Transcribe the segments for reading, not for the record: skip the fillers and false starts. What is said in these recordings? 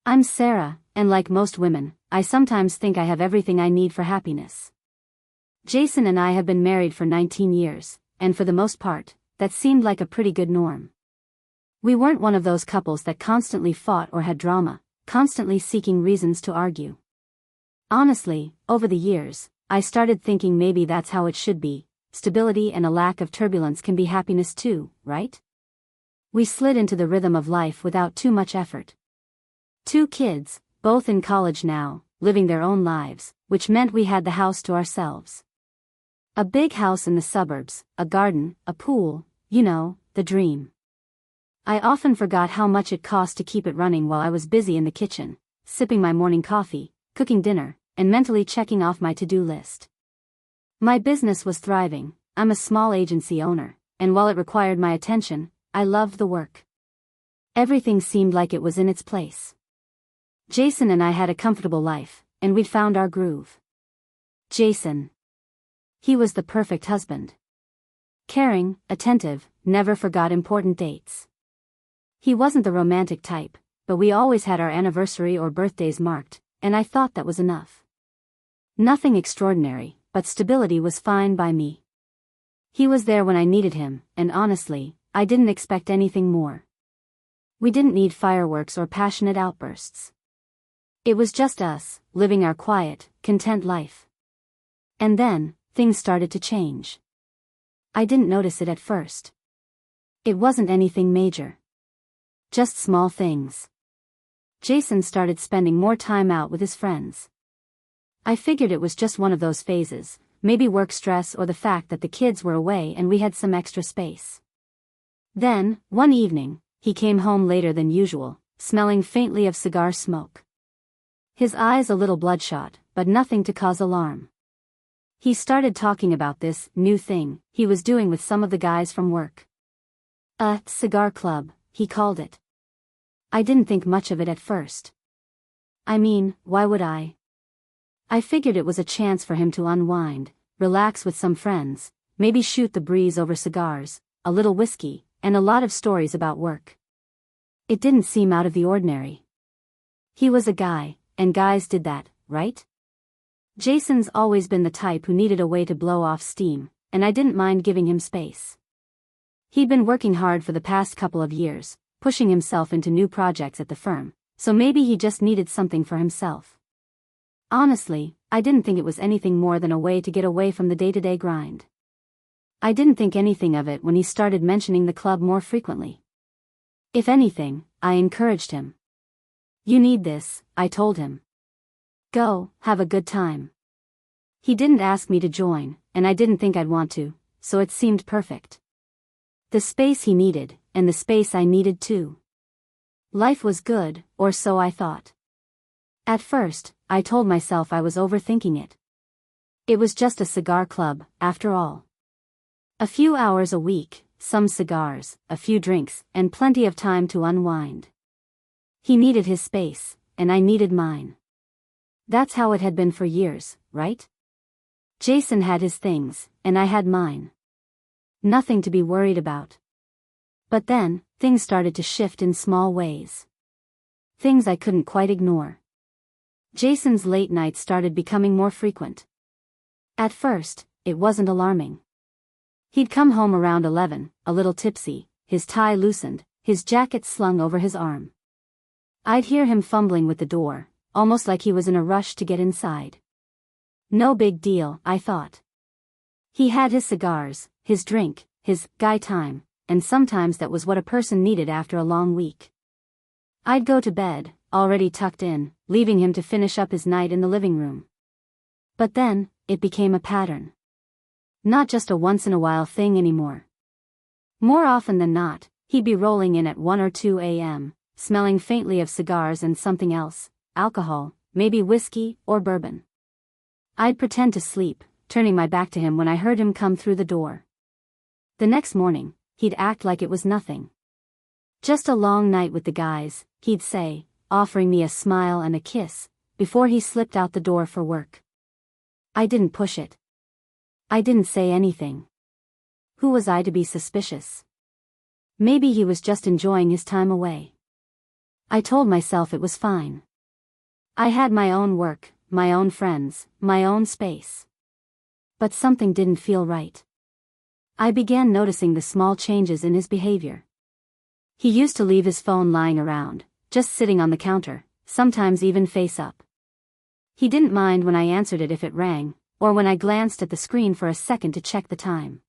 I'm Sarah, and like most women, I sometimes think I have everything I need for happiness. Jason and I have been married for 19 years, and for the most part, that seemed like a pretty good norm. We weren't one of those couples that constantly fought or had drama, constantly seeking reasons to argue. Honestly, over the years, I started thinking maybe that's how it should be. Stability and a lack of turbulence can be happiness too, right? We slid into the rhythm of life without too much effort. 2 kids, both in college now, living their own lives, which meant we had the house to ourselves. A big house in the suburbs, a garden, a pool, you know, the dream. I often forgot how much it cost to keep it running while I was busy in the kitchen, sipping my morning coffee, cooking dinner, and mentally checking off my to-do list. My business was thriving. I'm a small agency owner, and while it required my attention, I loved the work. Everything seemed like it was in its place. Jason and I had a comfortable life, and we'd found our groove. Jason. He was the perfect husband. Caring, attentive, never forgot important dates. He wasn't the romantic type, but we always had our anniversary or birthdays marked, and I thought that was enough. Nothing extraordinary, but stability was fine by me. He was there when I needed him, and honestly, I didn't expect anything more. We didn't need fireworks or passionate outbursts. It was just us, living our quiet, content life. And then, things started to change. I didn't notice it at first. It wasn't anything major. Just small things. Jason started spending more time out with his friends. I figured it was just one of those phases, maybe work stress or the fact that the kids were away and we had some extra space. Then, one evening, he came home later than usual, smelling faintly of cigar smoke. His eyes a little bloodshot, but nothing to cause alarm. He started talking about this new thing he was doing with some of the guys from work. A cigar club, he called it. I didn't think much of it at first. I mean, why would I? I figured it was a chance for him to unwind, relax with some friends, maybe shoot the breeze over cigars, a little whiskey, and a lot of stories about work. It didn't seem out of the ordinary. He was a guy, and guys did that, right? Jason's always been the type who needed a way to blow off steam, and I didn't mind giving him space. He'd been working hard for the past couple of years, pushing himself into new projects at the firm, so maybe he just needed something for himself. Honestly, I didn't think it was anything more than a way to get away from the day-to-day grind. I didn't think anything of it when he started mentioning the club more frequently. If anything, I encouraged him. You need this, I told him. Go, have a good time. He didn't ask me to join, and I didn't think I'd want to, so it seemed perfect. The space he needed, and the space I needed too. Life was good, or so I thought. At first, I told myself I was overthinking it. It was just a cigar club, after all. A few hours a week, some cigars, a few drinks, and plenty of time to unwind. He needed his space, and I needed mine. That's how it had been for years, right? Jason had his things, and I had mine. Nothing to be worried about. But then, things started to shift in small ways. Things I couldn't quite ignore. Jason's late nights started becoming more frequent. At first, it wasn't alarming. He'd come home around 11, a little tipsy, his tie loosened, his jacket slung over his arm. I'd hear him fumbling with the door, almost like he was in a rush to get inside. No big deal, I thought. He had his cigars, his drink, his guy time, and sometimes that was what a person needed after a long week. I'd go to bed, already tucked in, leaving him to finish up his night in the living room. But then, it became a pattern. Not just a once-in-a-while thing anymore. More often than not, he'd be rolling in at 1 or 2 a.m., smelling faintly of cigars and something else, alcohol, maybe whiskey or bourbon. I'd pretend to sleep, turning my back to him when I heard him come through the door. The next morning, he'd act like it was nothing. Just a long night with the guys, he'd say, offering me a smile and a kiss, before he slipped out the door for work. I didn't push it. I didn't say anything. Who was I to be suspicious? Maybe he was just enjoying his time away. I told myself it was fine. I had my own work, my own friends, my own space. But something didn't feel right. I began noticing the small changes in his behavior. He used to leave his phone lying around, just sitting on the counter, sometimes even face up. He didn't mind when I answered it if it rang, or when I glanced at the screen for a second to check the time.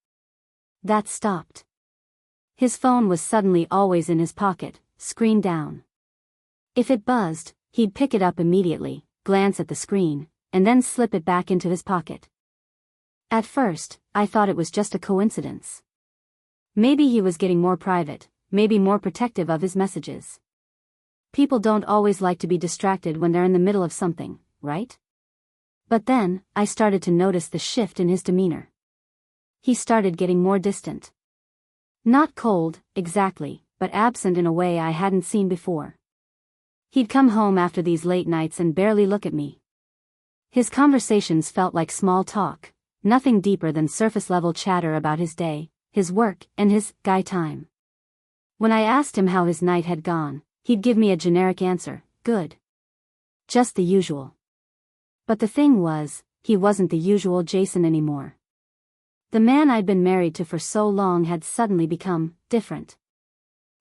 That stopped. His phone was suddenly always in his pocket, screen down. If it buzzed, he'd pick it up immediately, glance at the screen, and then slip it back into his pocket. At first, I thought it was just a coincidence. Maybe he was getting more private, maybe more protective of his messages. People don't always like to be distracted when they're in the middle of something, right? But then, I started to notice the shift in his demeanor. He started getting more distant. Not cold, exactly, but absent in a way I hadn't seen before. He'd come home after these late nights and barely look at me. His conversations felt like small talk, nothing deeper than surface-level chatter about his day, his work, and his guy time. When I asked him how his night had gone, he'd give me a generic answer, good. Just the usual. But the thing was, he wasn't the usual Jason anymore. The man I'd been married to for so long had suddenly become different.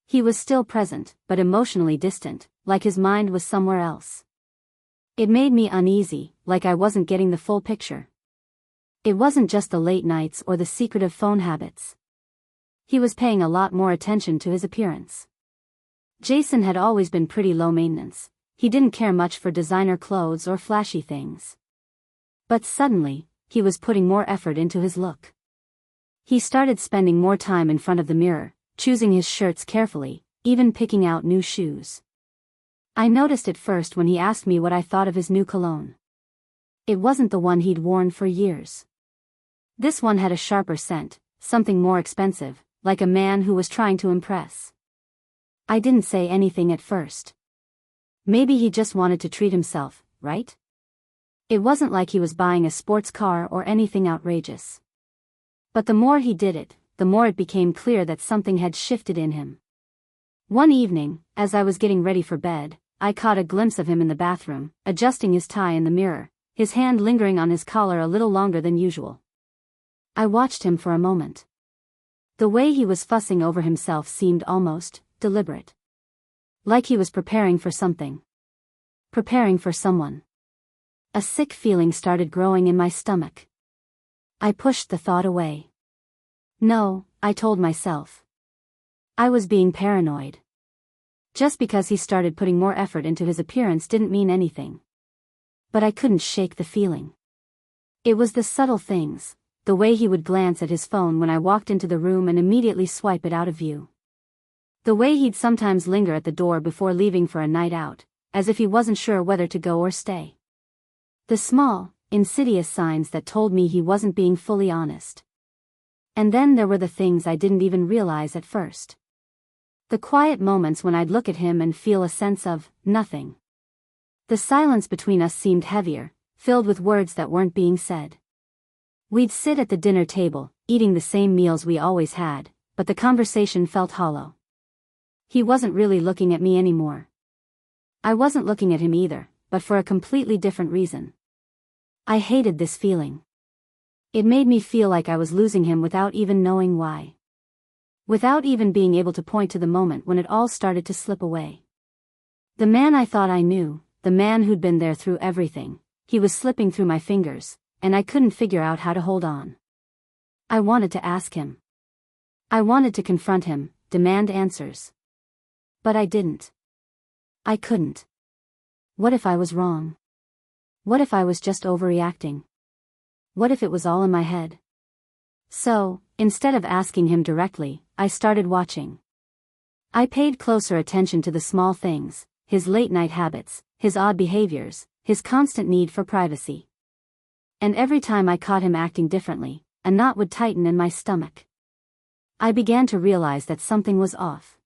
He was still present, but emotionally distant, like his mind was somewhere else. It made me uneasy, like I wasn't getting the full picture. It wasn't just the late nights or the secretive phone habits. He was paying a lot more attention to his appearance. Jason had always been pretty low maintenance. He didn't care much for designer clothes or flashy things. But suddenly, he was putting more effort into his look. He started spending more time in front of the mirror, choosing his shirts carefully, even picking out new shoes. I noticed it first when he asked me what I thought of his new cologne. It wasn't the one he'd worn for years. This one had a sharper scent, something more expensive, like a man who was trying to impress. I didn't say anything at first. Maybe he just wanted to treat himself, right? It wasn't like he was buying a sports car or anything outrageous. But the more he did it, the more it became clear that something had shifted in him. One evening, as I was getting ready for bed, I caught a glimpse of him in the bathroom, adjusting his tie in the mirror, his hand lingering on his collar a little longer than usual. I watched him for a moment. The way he was fussing over himself seemed almost deliberate. Like he was preparing for something. Preparing for someone. A sick feeling started growing in my stomach. I pushed the thought away. No, I told myself. I was being paranoid. Just because he started putting more effort into his appearance didn't mean anything. But I couldn't shake the feeling. It was the subtle things, the way he would glance at his phone when I walked into the room and immediately swipe it out of view. The way he'd sometimes linger at the door before leaving for a night out, as if he wasn't sure whether to go or stay. The small, insidious signs that told me he wasn't being fully honest. And then there were the things I didn't even realize at first. The quiet moments when I'd look at him and feel a sense of nothing. The silence between us seemed heavier, filled with words that weren't being said. We'd sit at the dinner table, eating the same meals we always had, but the conversation felt hollow. He wasn't really looking at me anymore. I wasn't looking at him either, but for a completely different reason. I hated this feeling. It made me feel like I was losing him without even knowing why. Without even being able to point to the moment when it all started to slip away. The man I thought I knew, the man who'd been there through everything, he was slipping through my fingers, and I couldn't figure out how to hold on. I wanted to ask him. I wanted to confront him, demand answers. But I didn't. I couldn't. What if I was wrong? What if I was just overreacting? What if it was all in my head? So, instead of asking him directly, I started watching. I paid closer attention to the small things, his late-night habits, his odd behaviors, his constant need for privacy. And every time I caught him acting differently, a knot would tighten in my stomach. I began to realize that something was off.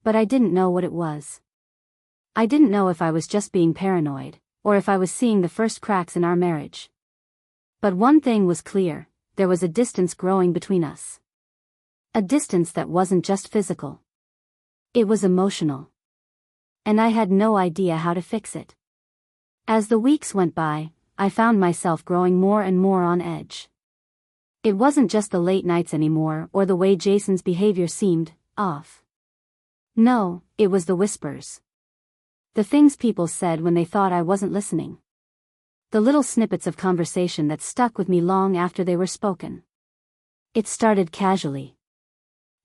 But I didn't know what it was. I didn't know if I was just being paranoid, or if I was seeing the first cracks in our marriage. But one thing was clear, there was a distance growing between us. A distance that wasn't just physical. It was emotional. And I had no idea how to fix it. As the weeks went by, I found myself growing more and more on edge. It wasn't just the late nights anymore or the way Jason's behavior seemed off. No, it was the whispers. The things people said when they thought I wasn't listening. The little snippets of conversation that stuck with me long after they were spoken. It started casually.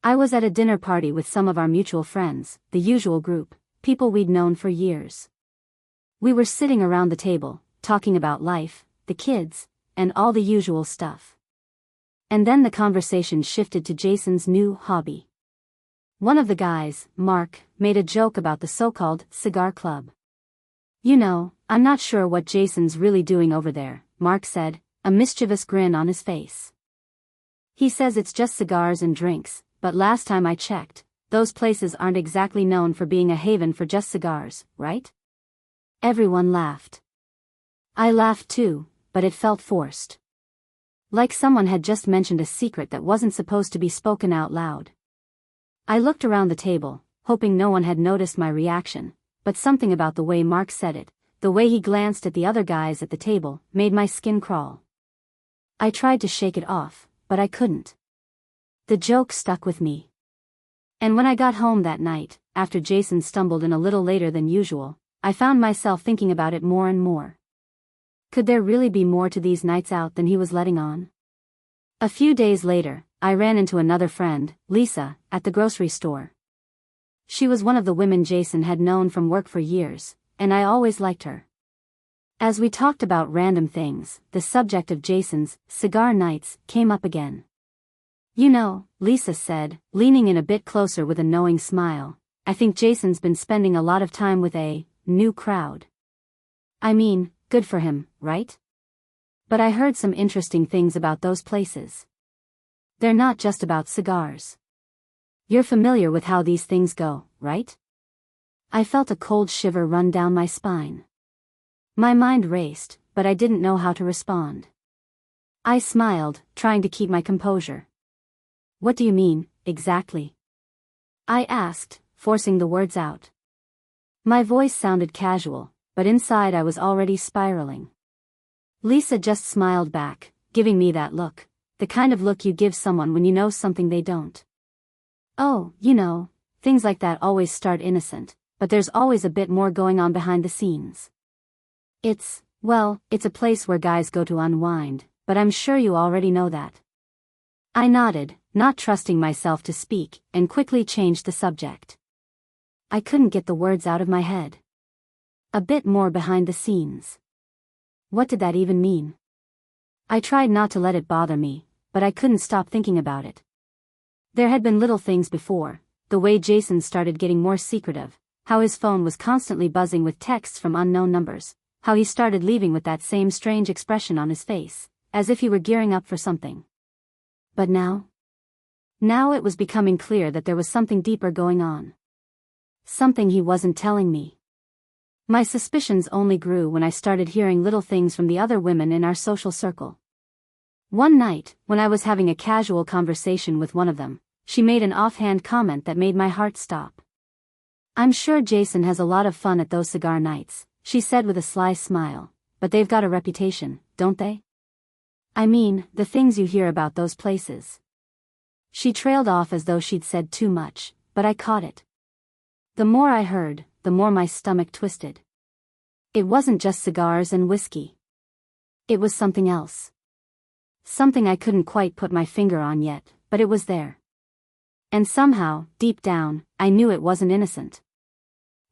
I was at a dinner party with some of our mutual friends, the usual group, people we'd known for years. We were sitting around the table, talking about life, the kids, and all the usual stuff. And then the conversation shifted to Jason's new hobby. One of the guys, Mark, made a joke about the so-called Cigar Club. "You know, I'm not sure what Jason's really doing over there," Mark said, a mischievous grin on his face. "He says it's just cigars and drinks, but last time I checked, those places aren't exactly known for being a haven for just cigars, right?" Everyone laughed. I laughed too, but it felt forced. Like someone had just mentioned a secret that wasn't supposed to be spoken out loud. I looked around the table, hoping no one had noticed my reaction, but something about the way Mark said it, the way he glanced at the other guys at the table, made my skin crawl. I tried to shake it off, but I couldn't. The joke stuck with me. And when I got home that night, after Jason stumbled in a little later than usual, I found myself thinking about it more and more. Could there really be more to these nights out than he was letting on? A few days later, I ran into another friend, Lisa, at the grocery store. She was one of the women Jason had known from work for years, and I always liked her. As we talked about random things, the subject of Jason's cigar nights came up again. "You know," Lisa said, leaning in a bit closer with a knowing smile, "I think Jason's been spending a lot of time with a new crowd. I mean, good for him, right? But I heard some interesting things about those places. They're not just about cigars. You're familiar with how these things go, right?" I felt a cold shiver run down my spine. My mind raced, but I didn't know how to respond. I smiled, trying to keep my composure. "What do you mean, exactly?" I asked, forcing the words out. My voice sounded casual, but inside I was already spiraling. Lisa just smiled back, giving me that look, the kind of look you give someone when you know something they don't. "Oh, you know, things like that always start innocent, but there's always a bit more going on behind the scenes. It's a place where guys go to unwind, but I'm sure you already know that." I nodded, not trusting myself to speak, and quickly changed the subject. I couldn't get the words out of my head. A bit more behind the scenes. What did that even mean? I tried not to let it bother me, but I couldn't stop thinking about it. There had been little things before, the way Jason started getting more secretive, how his phone was constantly buzzing with texts from unknown numbers, how he started leaving with that same strange expression on his face, as if he were gearing up for something. But now? Now it was becoming clear that there was something deeper going on. Something he wasn't telling me. My suspicions only grew when I started hearing little things from the other women in our social circle. One night, when I was having a casual conversation with one of them, she made an offhand comment that made my heart stop. "I'm sure Jason has a lot of fun at those cigar nights," she said with a sly smile, "but they've got a reputation, don't they? I mean, the things you hear about those places." She trailed off as though she'd said too much, but I caught it. The more I heard, the more my stomach twisted. It wasn't just cigars and whiskey. It was something else. Something I couldn't quite put my finger on yet, but it was there. And somehow, deep down, I knew it wasn't innocent.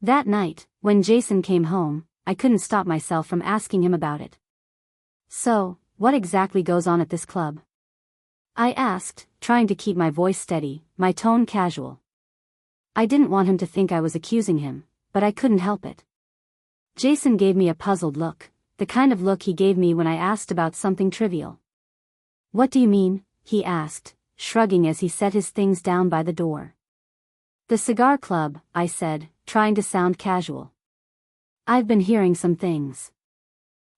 That night, when Jason came home, I couldn't stop myself from asking him about it. "So, what exactly goes on at this club?" I asked, trying to keep my voice steady, my tone casual. I didn't want him to think I was accusing him, but I couldn't help it. Jason gave me a puzzled look, the kind of look he gave me when I asked about something trivial. "What do you mean?" he asked, shrugging as he set his things down by the door. "The cigar club," I said, trying to sound casual. "I've been hearing some things.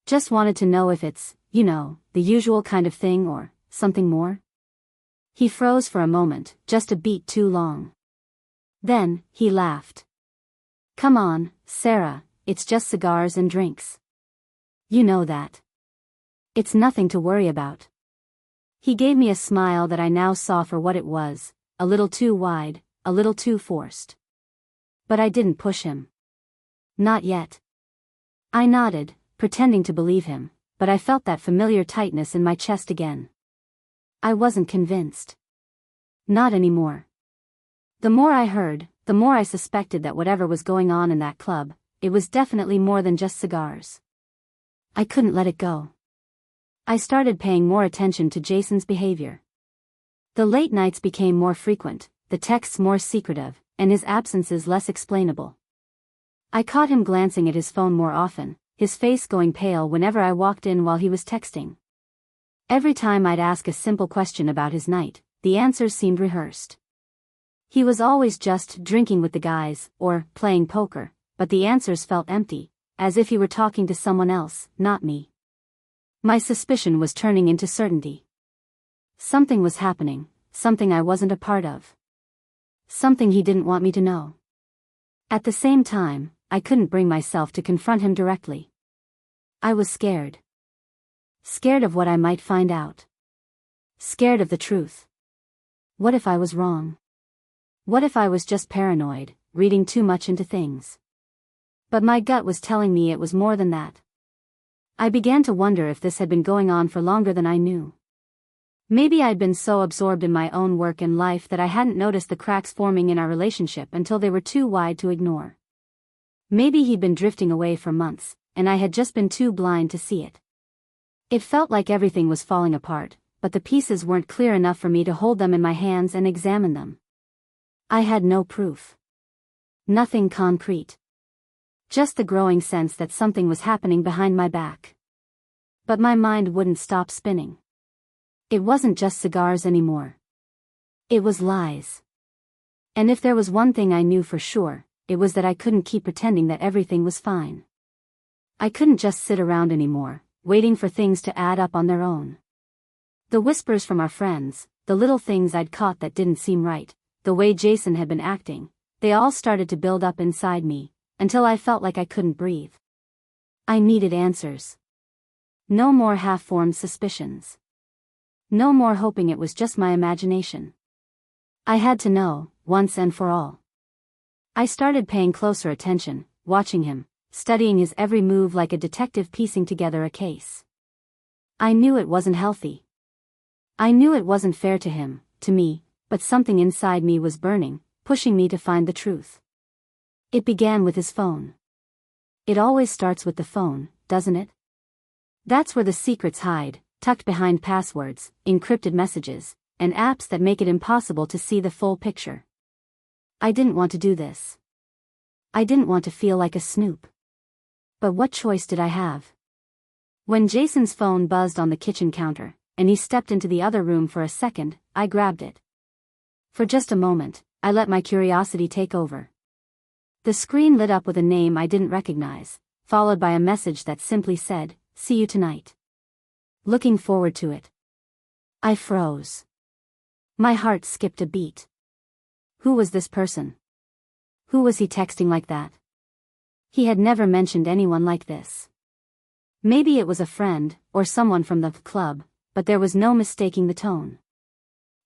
Just wanted to know if it's, the usual kind of thing or something more." He froze for a moment, just a beat too long. Then, he laughed. Come on, Sarah, it's just cigars and drinks. You know that. It's nothing to worry about. He gave me a smile that I now saw for what it was, a little too wide, a little too forced. But I didn't push him. Not yet. I nodded, pretending to believe him, but I felt that familiar tightness in my chest again. I wasn't convinced. Not anymore. The more I heard, the more I suspected that whatever was going on in that club, it was definitely more than just cigars. I couldn't let it go. I started paying more attention to Jason's behavior. The late nights became more frequent, the texts more secretive, and his absences less explainable. I caught him glancing at his phone more often, his face going pale whenever I walked in while he was texting. Every time I'd ask a simple question about his night, the answers seemed rehearsed. He was always just drinking with the guys, or playing poker, but the answers felt empty, as if he were talking to someone else, not me. My suspicion was turning into certainty. Something was happening, something I wasn't a part of. Something he didn't want me to know. At the same time, I couldn't bring myself to confront him directly. I was scared. Scared of what I might find out. Scared of the truth. What if I was wrong? What if I was just paranoid, reading too much into things? But my gut was telling me it was more than that. I began to wonder if this had been going on for longer than I knew. Maybe I'd been so absorbed in my own work and life that I hadn't noticed the cracks forming in our relationship until they were too wide to ignore. Maybe he'd been drifting away for months, and I had just been too blind to see it. It felt like everything was falling apart, but the pieces weren't clear enough for me to hold them in my hands and examine them. I had no proof. Nothing concrete. Just the growing sense that something was happening behind my back. But my mind wouldn't stop spinning. It wasn't just cigars anymore. It was lies. And if there was one thing I knew for sure, it was that I couldn't keep pretending that everything was fine. I couldn't just sit around anymore, waiting for things to add up on their own. The whispers from our friends, the little things I'd caught that didn't seem right, the way Jason had been acting, they all started to build up inside me, until I felt like I couldn't breathe. I needed answers. No more half-formed suspicions. No more hoping it was just my imagination. I had to know, once and for all. I started paying closer attention, watching him, studying his every move like a detective piecing together a case. I knew it wasn't healthy. I knew it wasn't fair to him, to me, but something inside me was burning, pushing me to find the truth. It began with his phone. It always starts with the phone, doesn't it? That's where the secrets hide, tucked behind passwords, encrypted messages, and apps that make it impossible to see the full picture. I didn't want to do this. I didn't want to feel like a snoop. But what choice did I have? When Jason's phone buzzed on the kitchen counter, and he stepped into the other room for a second, I grabbed it. For just a moment, I let my curiosity take over. The screen lit up with a name I didn't recognize, followed by a message that simply said, "See you tonight." Looking forward to it. I froze. My heart skipped a beat. Who was this person? Who was he texting like that? He had never mentioned anyone like this. Maybe it was a friend, or someone from the club, but there was no mistaking the tone.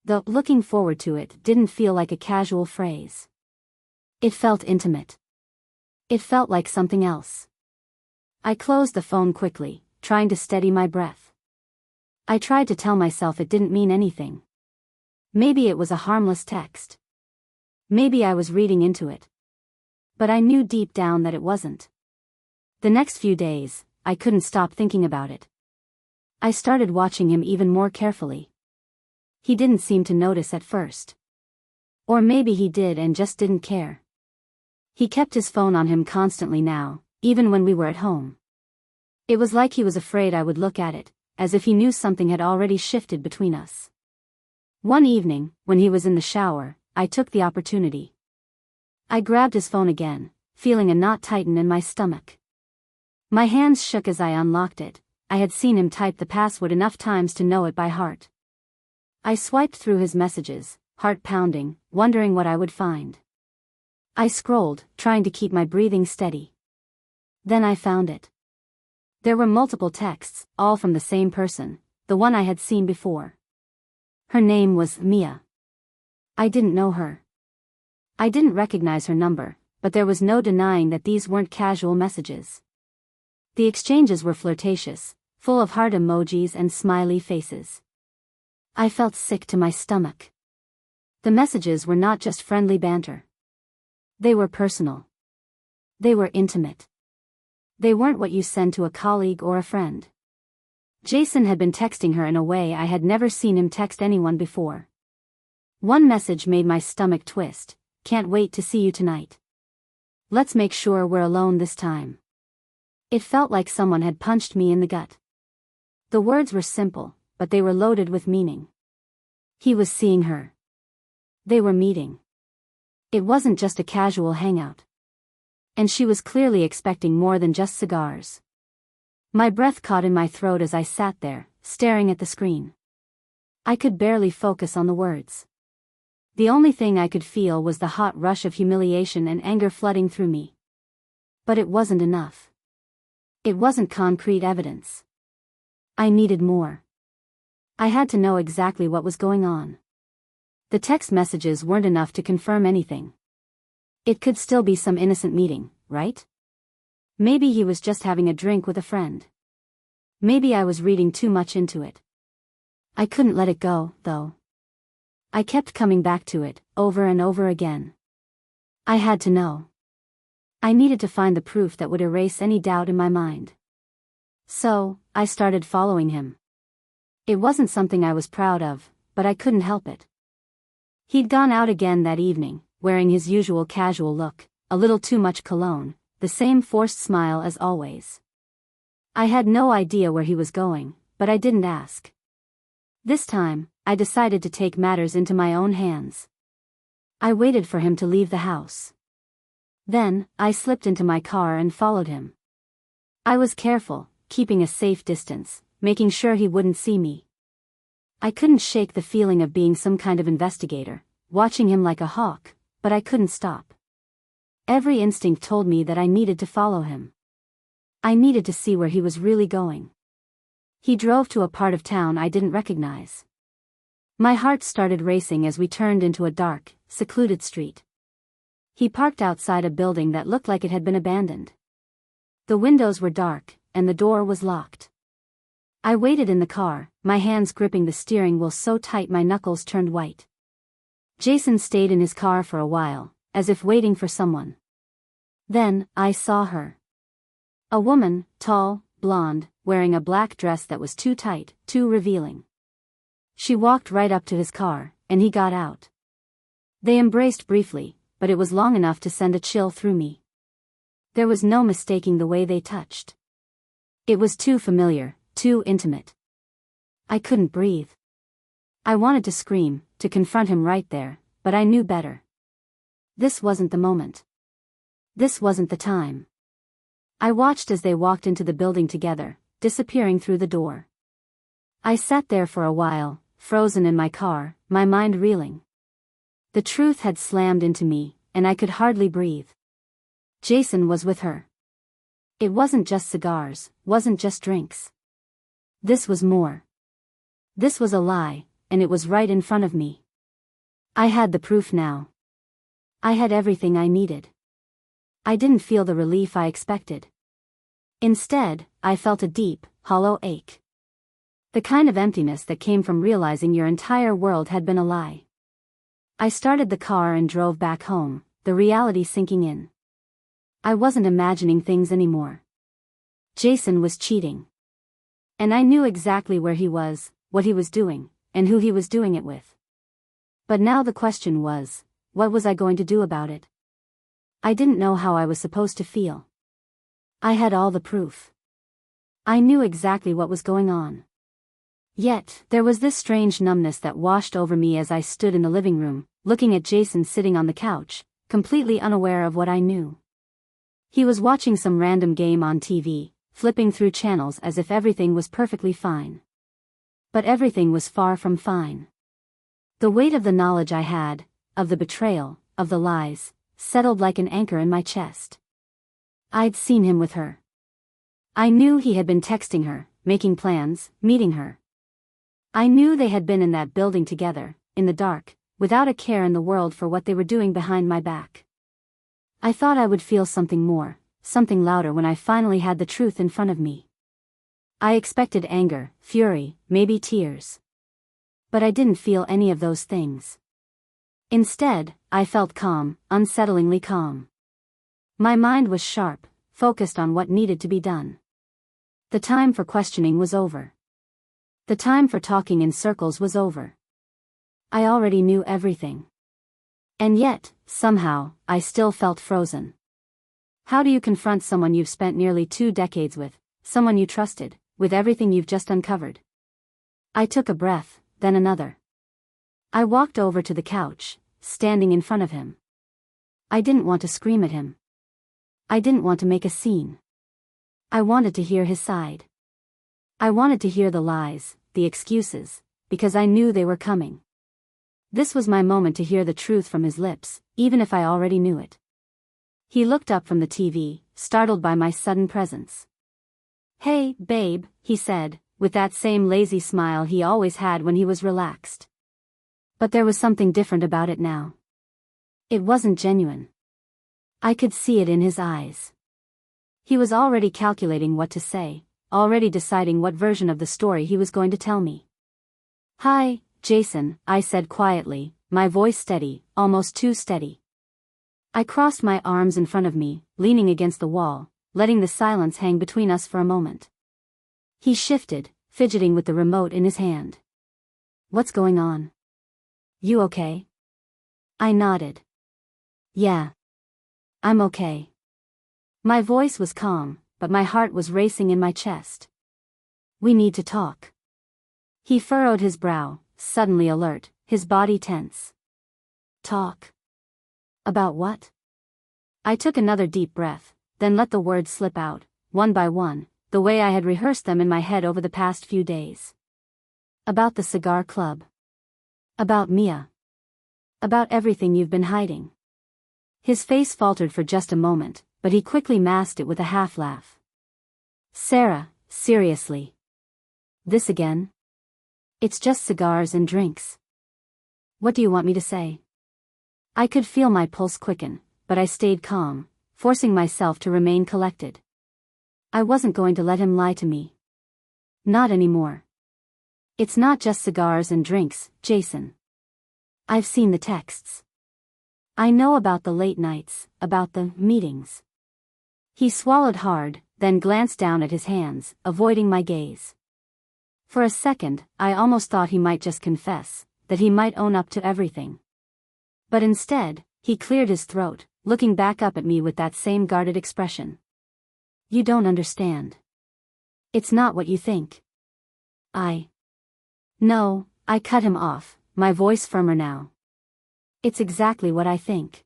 The "looking forward to it" didn't feel like a casual phrase. It felt intimate. It felt like something else. I closed the phone quickly, trying to steady my breath. I tried to tell myself it didn't mean anything. Maybe it was a harmless text. Maybe I was reading into it. But I knew deep down that it wasn't. The next few days, I couldn't stop thinking about it. I started watching him even more carefully. He didn't seem to notice at first. Or maybe he did and just didn't care. He kept his phone on him constantly now, even when we were at home. It was like he was afraid I would look at it, as if he knew something had already shifted between us. One evening, when he was in the shower, I took the opportunity. I grabbed his phone again, feeling a knot tighten in my stomach. My hands shook as I unlocked it. I had seen him type the password enough times to know it by heart. I swiped through his messages, heart pounding, wondering what I would find. I scrolled, trying to keep my breathing steady. Then I found it. There were multiple texts, all from the same person, the one I had seen before. Her name was Mia. I didn't know her. I didn't recognize her number, but there was no denying that these weren't casual messages. The exchanges were flirtatious, full of heart emojis and smiley faces. I felt sick to my stomach. The messages were not just friendly banter. They were personal. They were intimate. They weren't what you send to a colleague or a friend. Jason had been texting her in a way I had never seen him text anyone before. One message made my stomach twist. Can't wait to see you tonight. Let's make sure we're alone this time. It felt like someone had punched me in the gut. The words were simple, but they were loaded with meaning. He was seeing her. They were meeting. It wasn't just a casual hangout. And she was clearly expecting more than just cigars. My breath caught in my throat as I sat there, staring at the screen. I could barely focus on the words. The only thing I could feel was the hot rush of humiliation and anger flooding through me. But it wasn't enough. It wasn't concrete evidence. I needed more. I had to know exactly what was going on. The text messages weren't enough to confirm anything. It could still be some innocent meeting, right? Maybe he was just having a drink with a friend. Maybe I was reading too much into it. I couldn't let it go, though. I kept coming back to it, over and over again. I had to know. I needed to find the proof that would erase any doubt in my mind. So, I started following him. It wasn't something I was proud of, but I couldn't help it. He'd gone out again that evening, wearing his usual casual look, a little too much cologne, the same forced smile as always. I had no idea where he was going, but I didn't ask. This time, I decided to take matters into my own hands. I waited for him to leave the house. Then, I slipped into my car and followed him. I was careful, keeping a safe distance, making sure he wouldn't see me. I couldn't shake the feeling of being some kind of investigator, watching him like a hawk, but I couldn't stop. Every instinct told me that I needed to follow him. I needed to see where he was really going. He drove to a part of town I didn't recognize. My heart started racing as we turned into a dark, secluded street. He parked outside a building that looked like it had been abandoned. The windows were dark, and the door was locked. I waited in the car, my hands gripping the steering wheel so tight my knuckles turned white. Jason stayed in his car for a while, as if waiting for someone. Then, I saw her. A woman, tall, blonde, wearing a black dress that was too tight, too revealing. She walked right up to his car, and he got out. They embraced briefly, but it was long enough to send a chill through me. There was no mistaking the way they touched. It was too familiar, too intimate. I couldn't breathe. I wanted to scream, to confront him right there, but I knew better. This wasn't the moment. This wasn't the time. I watched as they walked into the building together, disappearing through the door. I sat there for a while, frozen in my car, my mind reeling. The truth had slammed into me, and I could hardly breathe. Jason was with her. It wasn't just cigars, wasn't just drinks. This was more. This was a lie, and it was right in front of me. I had the proof now. I had everything I needed. I didn't feel the relief I expected. Instead, I felt a deep, hollow ache. The kind of emptiness that came from realizing your entire world had been a lie. I started the car and drove back home, the reality sinking in. I wasn't imagining things anymore. Jason was cheating. And I knew exactly where he was, what he was doing, and who he was doing it with. But now the question was, what was I going to do about it? I didn't know how I was supposed to feel. I had all the proof. I knew exactly what was going on. Yet, there was this strange numbness that washed over me as I stood in the living room, looking at Jason sitting on the couch, completely unaware of what I knew. He was watching some random game on TV, flipping through channels as if everything was perfectly fine. But everything was far from fine. The weight of the knowledge I had, of the betrayal, of the lies, settled like an anchor in my chest. I'd seen him with her. I knew he had been texting her, making plans, meeting her. I knew they had been in that building together, in the dark, without a care in the world for what they were doing behind my back. I thought I would feel something more, something louder when I finally had the truth in front of me. I expected anger, fury, maybe tears. But I didn't feel any of those things. Instead, I felt calm, unsettlingly calm. My mind was sharp, focused on what needed to be done. The time for questioning was over. The time for talking in circles was over. I already knew everything. And yet, somehow, I still felt frozen. How do you confront someone you've spent nearly 2 decades with, someone you trusted, with everything you've just uncovered? I took a breath, then another. I walked over to the couch, standing in front of him. I didn't want to scream at him. I didn't want to make a scene. I wanted to hear his side. I wanted to hear the lies, the excuses, because I knew they were coming. This was my moment to hear the truth from his lips, even if I already knew it. He looked up from the TV, startled by my sudden presence. "Hey, babe," he said, with that same lazy smile he always had when he was relaxed. But there was something different about it now. It wasn't genuine. I could see it in his eyes. He was already calculating what to say, already deciding what version of the story he was going to tell me. "Hi, Jason," I said quietly, my voice steady, almost too steady. I crossed my arms in front of me, leaning against the wall, letting the silence hang between us for a moment. He shifted, fidgeting with the remote in his hand. "What's going on? You okay?" I nodded. "Yeah. I'm okay." My voice was calm, but my heart was racing in my chest. "We need to talk." He furrowed his brow, suddenly alert, his body tense. "Talk? About what?" I took another deep breath, then let the words slip out, one by one, the way I had rehearsed them in my head over the past few days. "About the Cigar Club. About Mia. About everything you've been hiding." His face faltered for just a moment, but he quickly masked it with a half-laugh. "Sarah, seriously. This again? It's just cigars and drinks. What do you want me to say?" I could feel my pulse quicken, but I stayed calm, forcing myself to remain collected. I wasn't going to let him lie to me. Not anymore. "It's not just cigars and drinks, Jason. I've seen the texts. I know about the late nights, about the meetings." He swallowed hard, then glanced down at his hands, avoiding my gaze. For a second, I almost thought he might just confess, that he might own up to everything. But instead, he cleared his throat, looking back up at me with that same guarded expression. "You don't understand. It's not what you think." No, I cut him off, my voice firmer now. "It's exactly what I think.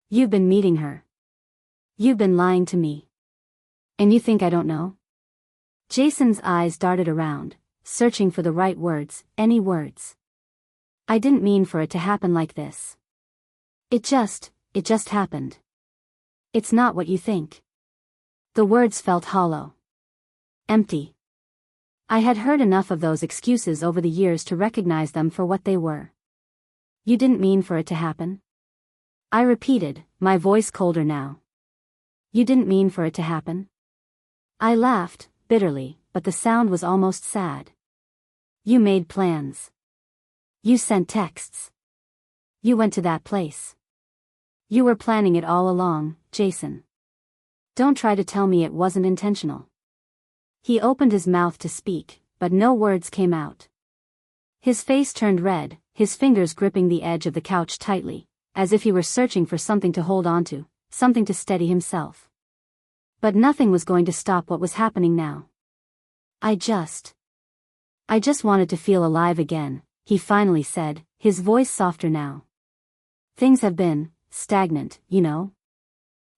You've been meeting her. You've been lying to me. And you think I don't know?" Jason's eyes darted around, searching for the right words, any words. "I didn't mean for it to happen like this. It just happened. It's not what you think." The words felt hollow. Empty. I had heard enough of those excuses over the years to recognize them for what they were. "You didn't mean for it to happen?" I repeated, my voice colder now. "You didn't mean for it to happen?" I laughed, bitterly, but the sound was almost sad. "You made plans. You sent texts. You went to that place. You were planning it all along, Jason. Don't try to tell me it wasn't intentional." He opened his mouth to speak, but no words came out. His face turned red, his fingers gripping the edge of the couch tightly, as if he were searching for something to hold onto, something to steady himself. But nothing was going to stop what was happening now. I just wanted to feel alive again," he finally said, his voice softer now. "Things have been stagnant, you know.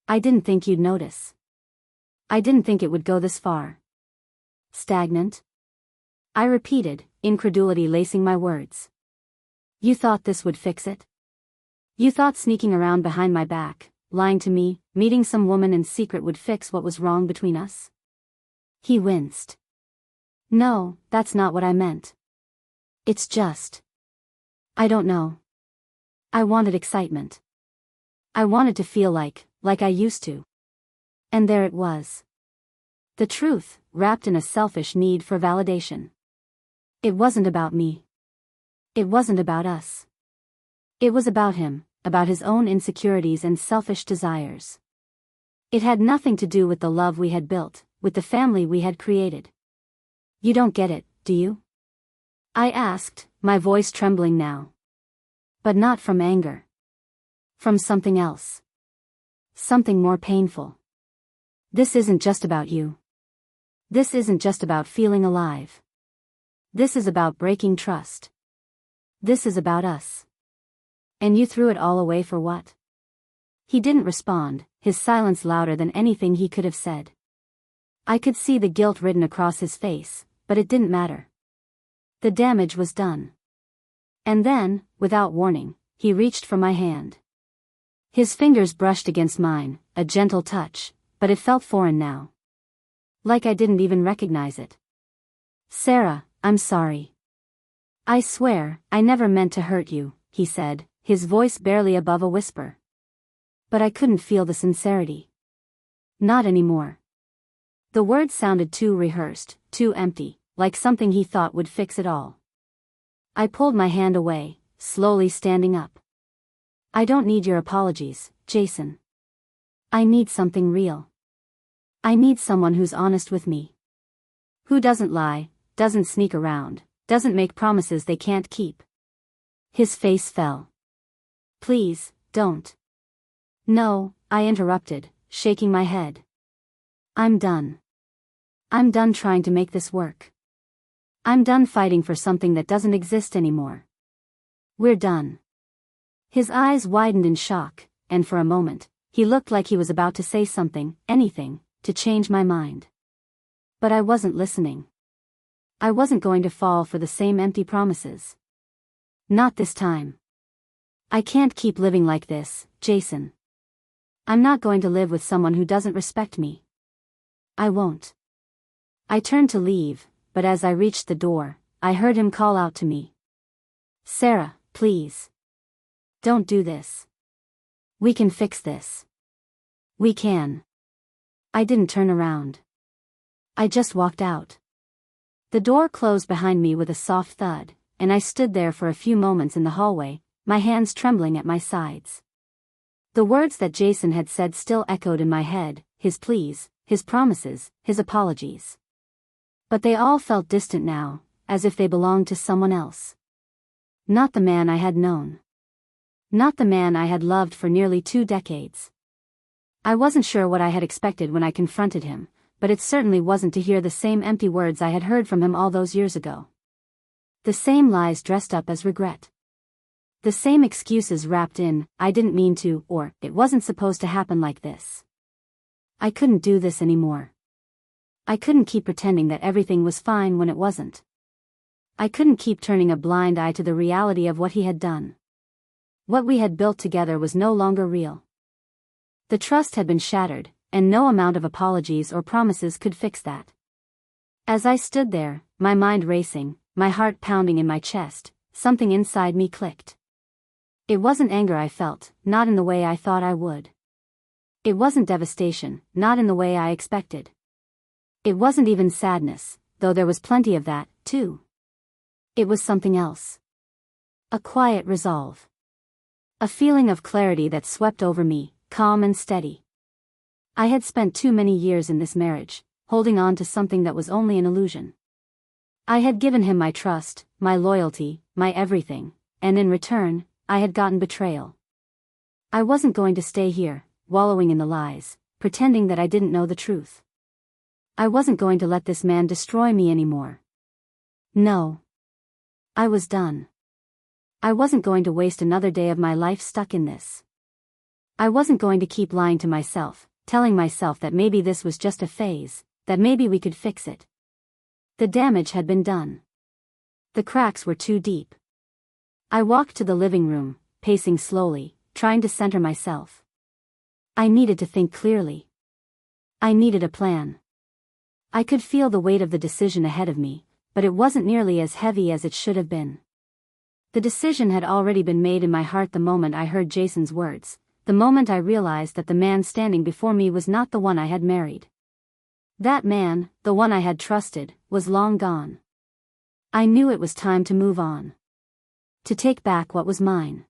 I didn't think you'd notice. I didn't think it would go this far." "Stagnant?" I repeated, incredulity lacing my words. "You thought this would fix it?" You thought sneaking around behind my back, lying to me, meeting some woman in secret would fix what was wrong between us? He winced. No, that's not what I meant. It's just. I don't know. I wanted excitement. I wanted to feel like I used to. And there it was. The truth, wrapped in a selfish need for validation. It wasn't about me. It wasn't about us. It was about him, about his own insecurities and selfish desires. It had nothing to do with the love we had built, with the family we had created. You don't get it, do you? I asked, my voice trembling now. But not from anger. From something else. Something more painful. This isn't just about you. This isn't just about feeling alive. This is about breaking trust. This is about us. And you threw it all away for what? He didn't respond, his silence louder than anything he could have said. I could see the guilt written across his face, but it didn't matter. The damage was done. And then, without warning, he reached for my hand. His fingers brushed against mine, a gentle touch, but it felt foreign now. Like I didn't even recognize it. Sarah, I'm sorry. I swear, I never meant to hurt you, he said, his voice barely above a whisper. But I couldn't feel the sincerity. Not anymore. The words sounded too rehearsed, too empty, like something he thought would fix it all. I pulled my hand away, slowly standing up. I don't need your apologies, Jason. I need something real. I need someone who's honest with me. Who doesn't lie, doesn't sneak around, doesn't make promises they can't keep. His face fell. Please, don't. No, I interrupted, shaking my head. I'm done. I'm done trying to make this work. I'm done fighting for something that doesn't exist anymore. We're done. His eyes widened in shock, and for a moment, he looked like he was about to say something, anything, to change my mind. But I wasn't listening. I wasn't going to fall for the same empty promises. Not this time. I can't keep living like this, Jason. I'm not going to live with someone who doesn't respect me. I won't. I turned to leave, but as I reached the door, I heard him call out to me. Sarah, please. Don't do this. We can fix this. We can. I didn't turn around. I just walked out. The door closed behind me with a soft thud, and I stood there for a few moments in the hallway, my hands trembling at my sides. The words that Jason had said still echoed in my head, his pleas, his promises, his apologies. But they all felt distant now, as if they belonged to someone else. Not the man I had known. Not the man I had loved for nearly 2 decades. I wasn't sure what I had expected when I confronted him, but it certainly wasn't to hear the same empty words I had heard from him all those years ago. The same lies dressed up as regret. The same excuses wrapped in, I didn't mean to, or, it wasn't supposed to happen like this. I couldn't do this anymore. I couldn't keep pretending that everything was fine when it wasn't. I couldn't keep turning a blind eye to the reality of what he had done. What we had built together was no longer real. The trust had been shattered, and no amount of apologies or promises could fix that. As I stood there, my mind racing, my heart pounding in my chest, something inside me clicked. It wasn't anger I felt, not in the way I thought I would. It wasn't devastation, not in the way I expected. It wasn't even sadness, though there was plenty of that, too. It was something else. A quiet resolve. A feeling of clarity that swept over me, calm and steady. I had spent too many years in this marriage, holding on to something that was only an illusion. I had given him my trust, my loyalty, my everything, and in return, I had gotten betrayal. I wasn't going to stay here, wallowing in the lies, pretending that I didn't know the truth. I wasn't going to let this man destroy me anymore. No. I was done. I wasn't going to waste another day of my life stuck in this. I wasn't going to keep lying to myself, telling myself that maybe this was just a phase, that maybe we could fix it. The damage had been done. The cracks were too deep. I walked to the living room, pacing slowly, trying to center myself. I needed to think clearly. I needed a plan. I could feel the weight of the decision ahead of me, but it wasn't nearly as heavy as it should have been. The decision had already been made in my heart the moment I heard Jason's words, the moment I realized that the man standing before me was not the one I had married. That man, the one I had trusted, was long gone. I knew it was time to move on. To take back what was mine.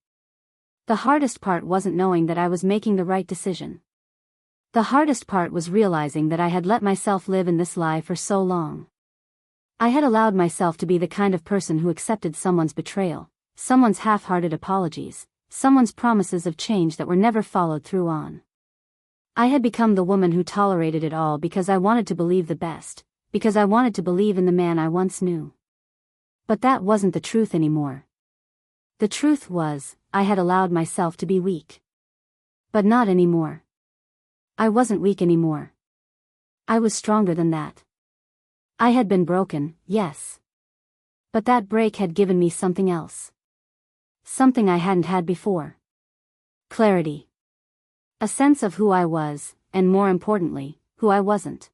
The hardest part wasn't knowing that I was making the right decision. The hardest part was realizing that I had let myself live in this lie for so long. I had allowed myself to be the kind of person who accepted someone's betrayal, someone's half-hearted apologies, someone's promises of change that were never followed through on. I had become the woman who tolerated it all because I wanted to believe the best, because I wanted to believe in the man I once knew. But that wasn't the truth anymore. The truth was, I had allowed myself to be weak. But not anymore. I wasn't weak anymore. I was stronger than that. I had been broken, yes. But that break had given me something else. Something I hadn't had before. Clarity. A sense of who I was, and more importantly, who I wasn't.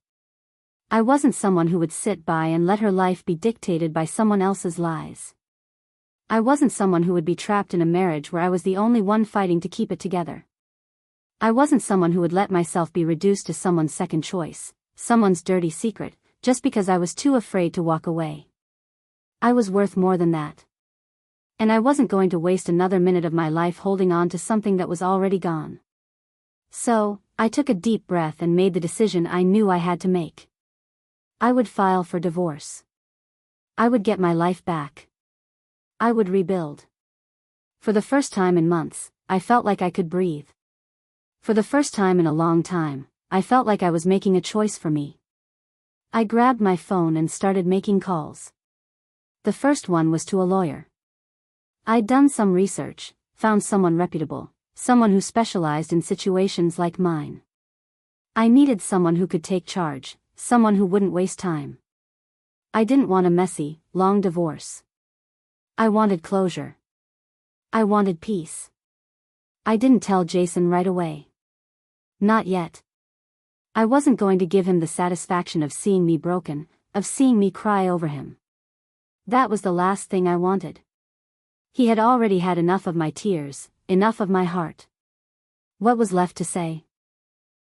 I wasn't someone who would sit by and let her life be dictated by someone else's lies. I wasn't someone who would be trapped in a marriage where I was the only one fighting to keep it together. I wasn't someone who would let myself be reduced to someone's second choice, someone's dirty secret, just because I was too afraid to walk away. I was worth more than that. And I wasn't going to waste another minute of my life holding on to something that was already gone. So, I took a deep breath and made the decision I knew I had to make. I would file for divorce. I would get my life back. I would rebuild. For the first time in months, I felt like I could breathe. For the first time in a long time, I felt like I was making a choice for me. I grabbed my phone and started making calls. The first one was to a lawyer. I'd done some research, found someone reputable, someone who specialized in situations like mine. I needed someone who could take charge, someone who wouldn't waste time. I didn't want a messy, long divorce. I wanted closure. I wanted peace. I didn't tell Jason right away. Not yet. I wasn't going to give him the satisfaction of seeing me broken, of seeing me cry over him. That was the last thing I wanted. He had already had enough of my tears, enough of my heart. What was left to say?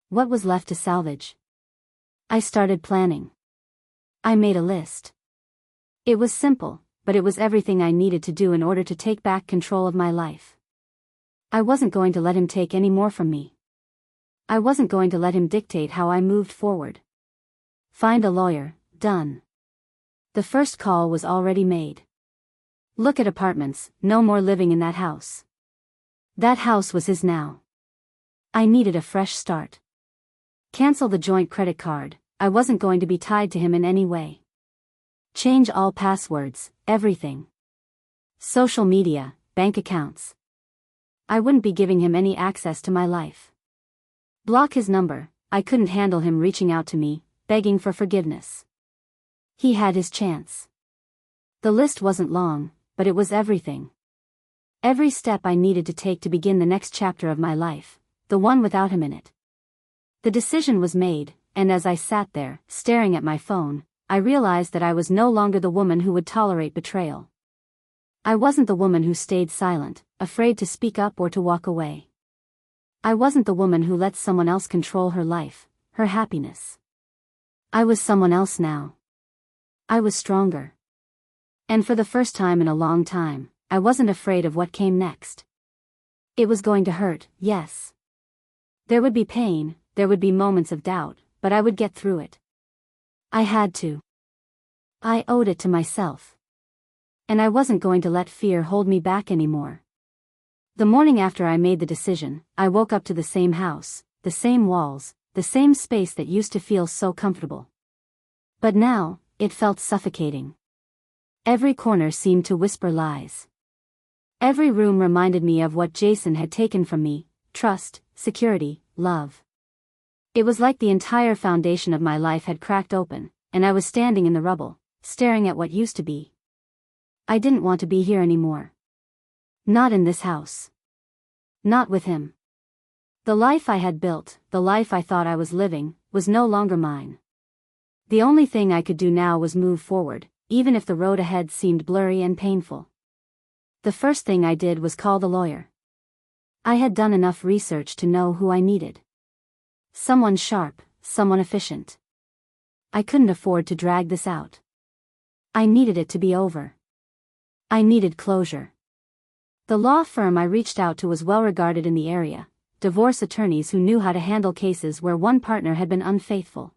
What was left to salvage? I started planning. I made a list. It was simple, but it was everything I needed to do in order to take back control of my life. I wasn't going to let him take any more from me. I wasn't going to let him dictate how I moved forward. Find a lawyer, done. The first call was already made. Look at apartments, no more living in that house. That house was his now. I needed a fresh start. Cancel the joint credit card, I wasn't going to be tied to him in any way. Change all passwords, everything. Social media, bank accounts. I wouldn't be giving him any access to my life. Block his number, I couldn't handle him reaching out to me, begging for forgiveness. He had his chance. The list wasn't long, but it was everything. Every step I needed to take to begin the next chapter of my life, the one without him in it. The decision was made, and as I sat there, staring at my phone, I realized that I was no longer the woman who would tolerate betrayal. I wasn't the woman who stayed silent, afraid to speak up or to walk away. I wasn't the woman who let someone else control her life, her happiness. I was someone else now. I was stronger. And for the first time in a long time, I wasn't afraid of what came next. It was going to hurt, yes. There would be pain, there would be moments of doubt, but I would get through it. I had to. I owed it to myself. And I wasn't going to let fear hold me back anymore. The morning after I made the decision, I woke up to the same house, the same walls, the same space that used to feel so comfortable. But now, it felt suffocating. Every corner seemed to whisper lies. Every room reminded me of what Jason had taken from me: trust, security, love. It was like the entire foundation of my life had cracked open, and I was standing in the rubble, staring at what used to be. I didn't want to be here anymore. Not in this house. Not with him. The life I had built, the life I thought I was living, was no longer mine. The only thing I could do now was move forward, even if the road ahead seemed blurry and painful. The first thing I did was call the lawyer. I had done enough research to know who I needed. Someone sharp, someone efficient. I couldn't afford to drag this out. I needed it to be over. I needed closure. The law firm I reached out to was well regarded in the area, divorce attorneys who knew how to handle cases where one partner had been unfaithful.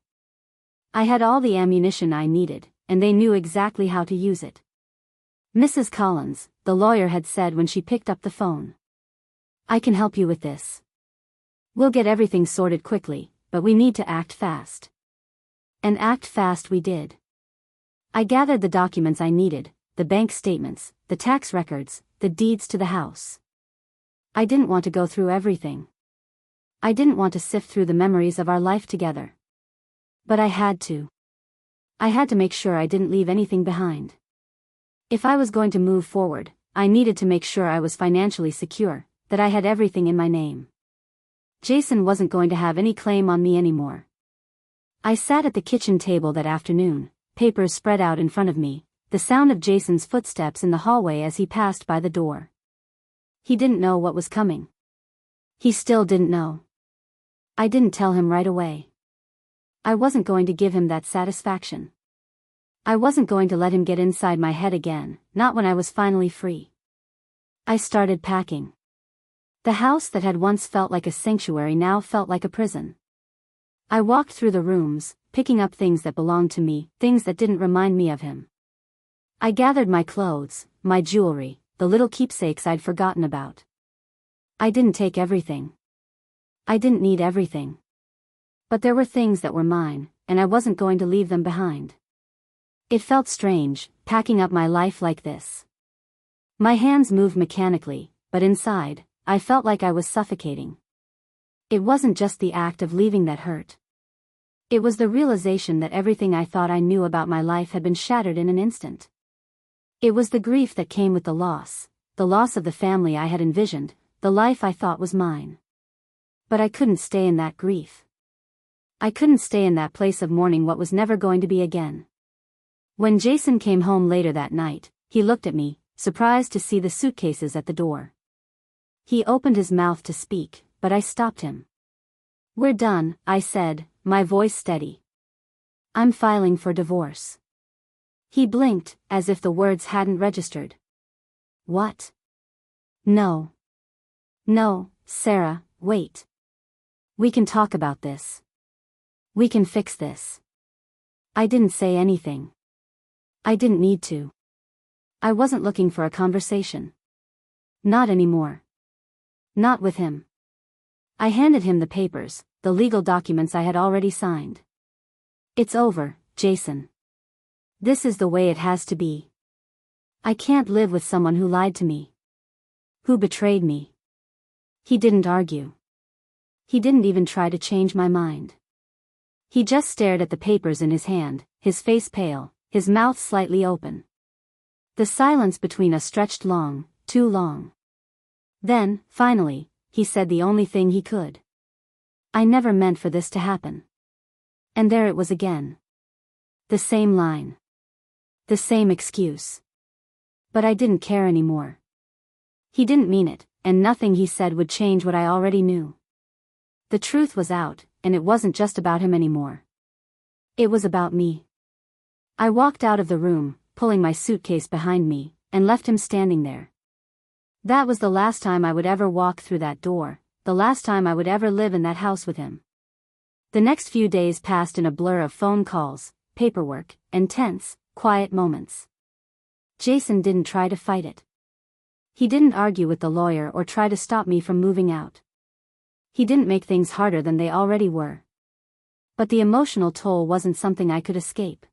I had all the ammunition I needed, and they knew exactly how to use it. "Mrs. Collins," the lawyer had said when she picked up the phone. "I can help you with this. We'll get everything sorted quickly, but we need to act fast." And act fast we did. I gathered the documents I needed, the bank statements, the tax records, the deeds to the house. I didn't want to go through everything. I didn't want to sift through the memories of our life together. But I had to. I had to make sure I didn't leave anything behind. If I was going to move forward, I needed to make sure I was financially secure, that I had everything in my name. Jason wasn't going to have any claim on me anymore. I sat at the kitchen table that afternoon, papers spread out in front of me, the sound of Jason's footsteps in the hallway as he passed by the door. He didn't know what was coming. He still didn't know. I didn't tell him right away. I wasn't going to give him that satisfaction. I wasn't going to let him get inside my head again, not when I was finally free. I started packing. The house that had once felt like a sanctuary now felt like a prison. I walked through the rooms, picking up things that belonged to me, things that didn't remind me of him. I gathered my clothes, my jewelry, the little keepsakes I'd forgotten about. I didn't take everything. I didn't need everything. But there were things that were mine, and I wasn't going to leave them behind. It felt strange, packing up my life like this. My hands moved mechanically, but inside, I felt like I was suffocating. It wasn't just the act of leaving that hurt. It was the realization that everything I thought I knew about my life had been shattered in an instant. It was the grief that came with the loss of the family I had envisioned, the life I thought was mine. But I couldn't stay in that grief. I couldn't stay in that place of mourning what was never going to be again. When Jason came home later that night, he looked at me, surprised to see the suitcases at the door. He opened his mouth to speak, but I stopped him. "We're done," I said, my voice steady. "I'm filing for divorce." He blinked, as if the words hadn't registered. "What?" No, Sarah, wait. We can talk about this. We can fix this." I didn't say anything. I didn't need to. I wasn't looking for a conversation. Not anymore. Not with him. I handed him the papers, the legal documents I had already signed. "It's over, Jason. This is the way it has to be. I can't live with someone who lied to me. Who betrayed me." He didn't argue. He didn't even try to change my mind. He just stared at the papers in his hand, his face pale, his mouth slightly open. The silence between us stretched long, too long. Then, finally, he said the only thing he could. "I never meant for this to happen." And there it was again. The same line. The same excuse. But I didn't care anymore. He didn't mean it, and nothing he said would change what I already knew. The truth was out, and it wasn't just about him anymore. It was about me. I walked out of the room, pulling my suitcase behind me, and left him standing there. That was the last time I would ever walk through that door, the last time I would ever live in that house with him. The next few days passed in a blur of phone calls, paperwork, and tense, quiet moments. Jason didn't try to fight it. He didn't argue with the lawyer or try to stop me from moving out. He didn't make things harder than they already were. But the emotional toll wasn't something I could escape.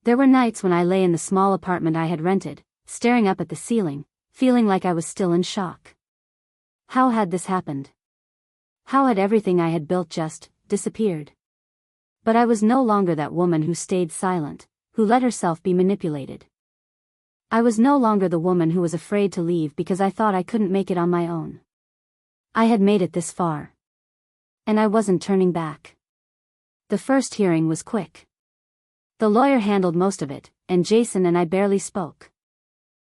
There were nights when I lay in the small apartment I had rented, staring up at the ceiling, feeling like I was still in shock. How had this happened? How had everything I had built just disappeared? But I was no longer that woman who stayed silent, who let herself be manipulated. I was no longer the woman who was afraid to leave because I thought I couldn't make it on my own. I had made it this far. And I wasn't turning back. The first hearing was quick. The lawyer handled most of it, and Jason and I barely spoke.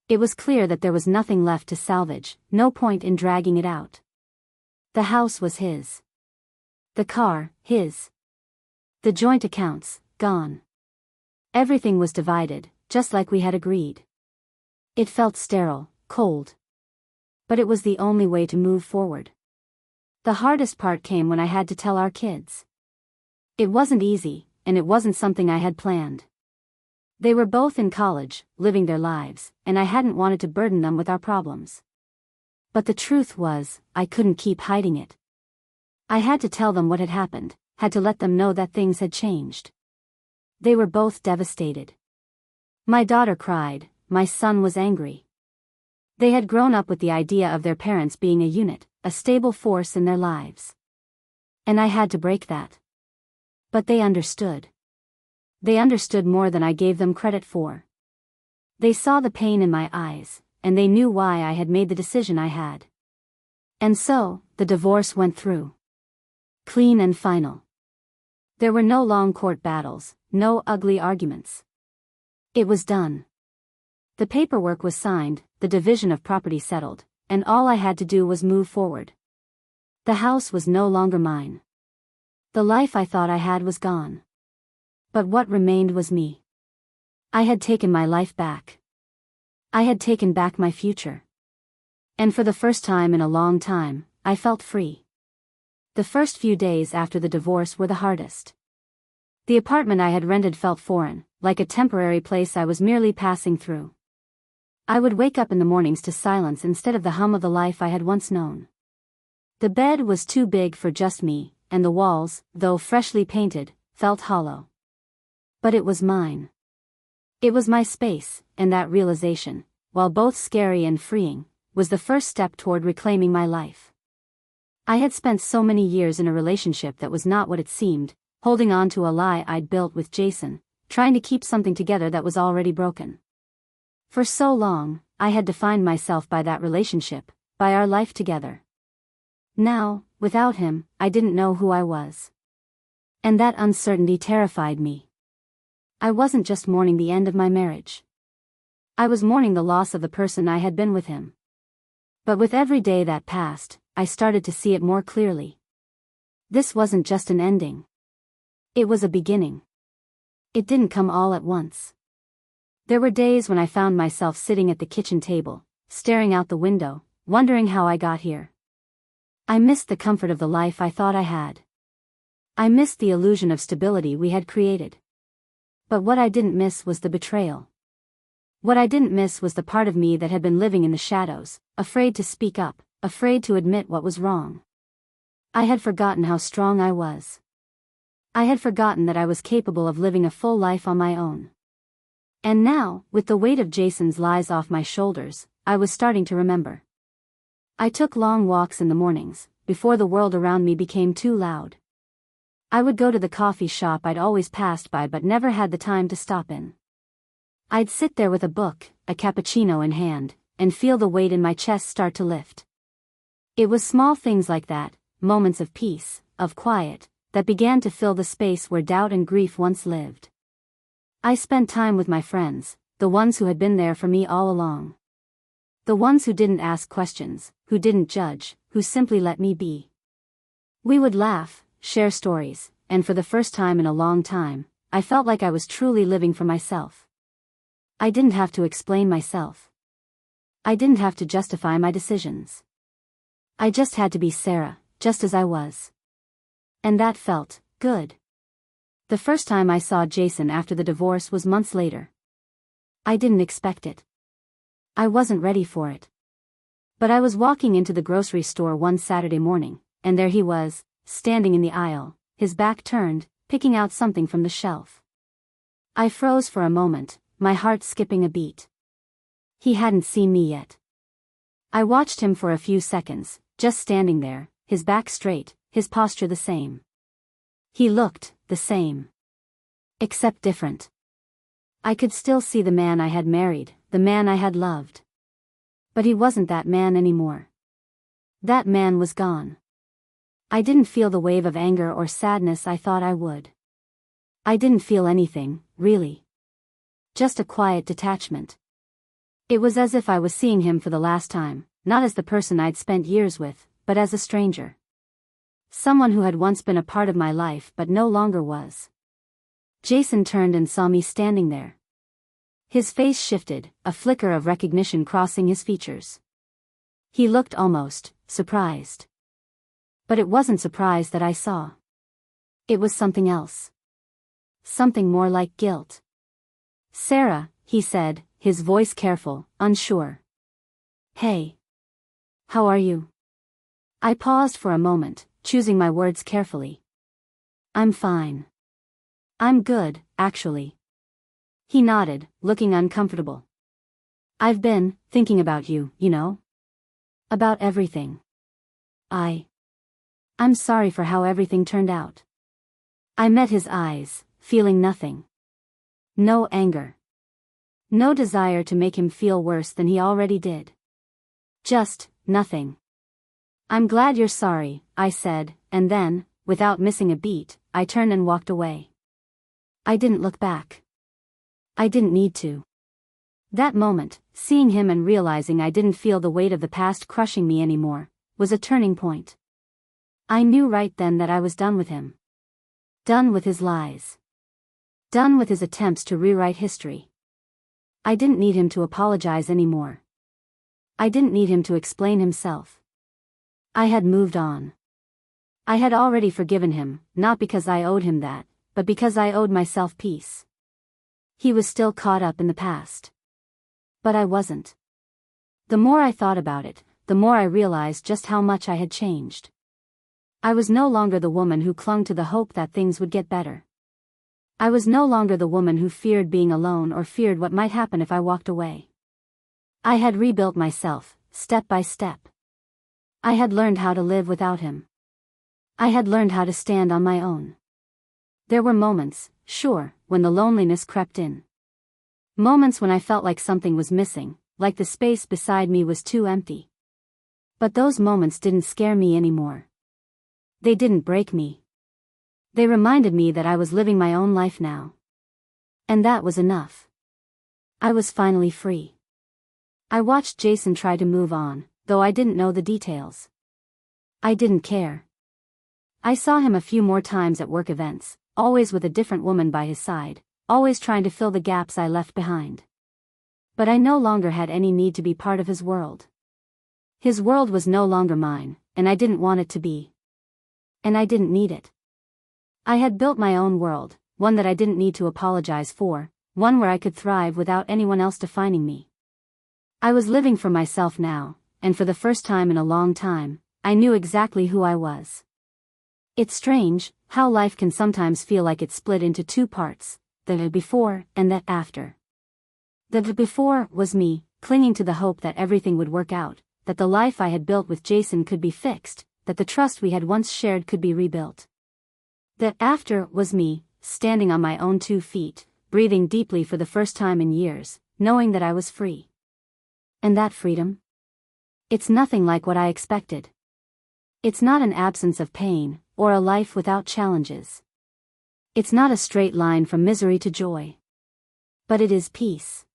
It was clear that there was nothing left to salvage, no point in dragging it out. The house was his. The car, his. The joint accounts, gone. Everything was divided, just like we had agreed. It felt sterile, cold. But it was the only way to move forward. The hardest part came when I had to tell our kids. It wasn't easy, and it wasn't something I had planned. They were both in college, living their lives, and I hadn't wanted to burden them with our problems. But the truth was, I couldn't keep hiding it. I had to tell them what had happened, had to let them know that things had changed. They were both devastated. My daughter cried, my son was angry. They had grown up with the idea of their parents being a unit, a stable force in their lives. And I had to break that. But they understood. They understood more than I gave them credit for. They saw the pain in my eyes, and they knew why I had made the decision I had. And so, the divorce went through. Clean and final. There were no long court battles, no ugly arguments. It was done. The paperwork was signed, the division of property settled, and all I had to do was move forward. The house was no longer mine. The life I thought I had was gone. But what remained was me. I had taken my life back. I had taken back my future. And for the first time in a long time, I felt free. The first few days after the divorce were the hardest. The apartment I had rented felt foreign, like a temporary place I was merely passing through. I would wake up in the mornings to silence instead of the hum of the life I had once known. The bed was too big for just me, and the walls, though freshly painted, felt hollow. But it was mine. It was my space, and that realization, while both scary and freeing, was the first step toward reclaiming my life. I had spent so many years in a relationship that was not what it seemed, holding on to a lie I'd built with Jason, trying to keep something together that was already broken. For so long, I had defined myself by that relationship, by our life together. Now, without him, I didn't know who I was. And that uncertainty terrified me. I wasn't just mourning the end of my marriage. I was mourning the loss of the person I had been with him. But with every day that passed, I started to see it more clearly. This wasn't just an ending. It was a beginning. It didn't come all at once. There were days when I found myself sitting at the kitchen table, staring out the window, wondering how I got here. I missed the comfort of the life I thought I had. I missed the illusion of stability we had created. But what I didn't miss was the betrayal. What I didn't miss was the part of me that had been living in the shadows, afraid to speak up, afraid to admit what was wrong. I had forgotten how strong I was. I had forgotten that I was capable of living a full life on my own. And now, with the weight of Jason's lies off my shoulders, I was starting to remember. I took long walks in the mornings, before the world around me became too loud. I would go to the coffee shop I'd always passed by but never had the time to stop in. I'd sit there with a book, a cappuccino in hand, and feel the weight in my chest start to lift. It was small things like that, moments of peace, of quiet, that began to fill the space where doubt and grief once lived. I spent time with my friends, the ones who had been there for me all along. The ones who didn't ask questions, who didn't judge, who simply let me be. We would laugh, share stories, and for the first time in a long time, I felt like I was truly living for myself. I didn't have to explain myself. I didn't have to justify my decisions. I just had to be Sarah, just as I was. And that felt good. The first time I saw Jason after the divorce was months later. I didn't expect it. I wasn't ready for it. But I was walking into the grocery store one Saturday morning, and there he was, standing in the aisle, his back turned, picking out something from the shelf. I froze for a moment, my heart skipping a beat. He hadn't seen me yet. I watched him for a few seconds, just standing there, his back straight, his posture the same. He looked the same. Except different. I could still see the man I had married, the man I had loved. But he wasn't that man anymore. That man was gone. I didn't feel the wave of anger or sadness I thought I would. I didn't feel anything, really. Just a quiet detachment. It was as if I was seeing him for the last time, not as the person I'd spent years with, but as a stranger. Someone who had once been a part of my life but no longer was. Jason turned and saw me standing there. His face shifted, a flicker of recognition crossing his features. He looked almost surprised. But it wasn't surprise that I saw. It was something else. Something more like guilt. "Sarah," he said, his voice careful, unsure. "Hey. How are you?" I paused for a moment, choosing my words carefully. "I'm fine. I'm good, actually." He nodded, looking uncomfortable. "I've been thinking about you, you know? About everything. I'm sorry for how everything turned out." I met his eyes, feeling nothing. No anger. No desire to make him feel worse than he already did. Just nothing. "I'm glad you're sorry," I said, and then, without missing a beat, I turned and walked away. I didn't look back. I didn't need to. That moment, seeing him and realizing I didn't feel the weight of the past crushing me anymore, was a turning point. I knew right then that I was done with him. Done with his lies. Done with his attempts to rewrite history. I didn't need him to apologize anymore. I didn't need him to explain himself. I had moved on. I had already forgiven him, not because I owed him that, but because I owed myself peace. He was still caught up in the past. But I wasn't. The more I thought about it, the more I realized just how much I had changed. I was no longer the woman who clung to the hope that things would get better. I was no longer the woman who feared being alone or feared what might happen if I walked away. I had rebuilt myself, step by step. I had learned how to live without him. I had learned how to stand on my own. There were moments, sure, when the loneliness crept in. Moments when I felt like something was missing, like the space beside me was too empty. But those moments didn't scare me anymore. They didn't break me. They reminded me that I was living my own life now. And that was enough. I was finally free. I watched Jason try to move on, though I didn't know the details. I didn't care. I saw him a few more times at work events, always with a different woman by his side, always trying to fill the gaps I left behind. But I no longer had any need to be part of his world. His world was no longer mine, and I didn't want it to be. And I didn't need it. I had built my own world, one that I didn't need to apologize for, one where I could thrive without anyone else defining me. I was living for myself now, and for the first time in a long time, I knew exactly who I was. It's strange how life can sometimes feel like it's split into two parts, the before and the after. The before was me, clinging to the hope that everything would work out, that the life I had built with Jason could be fixed, that the trust we had once shared could be rebuilt. The after was me, standing on my own 2 feet, breathing deeply for the first time in years, knowing that I was free. And that freedom? It's nothing like what I expected. It's not an absence of pain, or a life without challenges. It's not a straight line from misery to joy. But it is peace.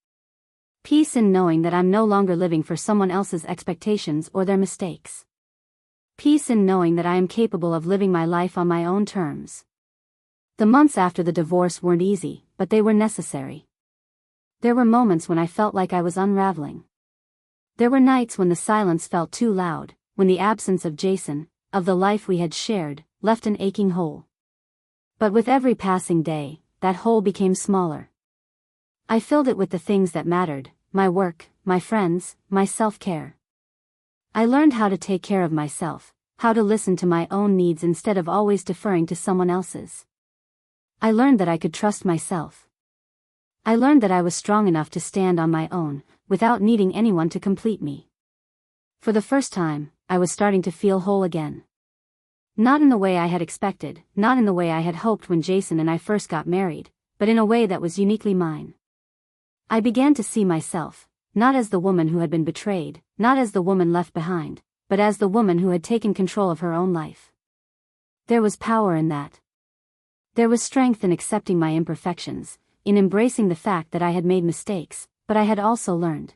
Peace in knowing that I'm no longer living for someone else's expectations or their mistakes. Peace in knowing that I am capable of living my life on my own terms. The months after the divorce weren't easy, but they were necessary. There were moments when I felt like I was unraveling. There were nights when the silence felt too loud, when the absence of Jason, of the life we had shared, left an aching hole. But with every passing day, that hole became smaller. I filled it with the things that mattered, my work, my friends, my self-care. I learned how to take care of myself, how to listen to my own needs instead of always deferring to someone else's. I learned that I could trust myself. I learned that I was strong enough to stand on my own, without needing anyone to complete me. For the first time, I was starting to feel whole again. Not in the way I had expected, not in the way I had hoped when Jason and I first got married, but in a way that was uniquely mine. I began to see myself, not as the woman who had been betrayed, not as the woman left behind, but as the woman who had taken control of her own life. There was power in that. There was strength in accepting my imperfections, in embracing the fact that I had made mistakes, but I had also learned.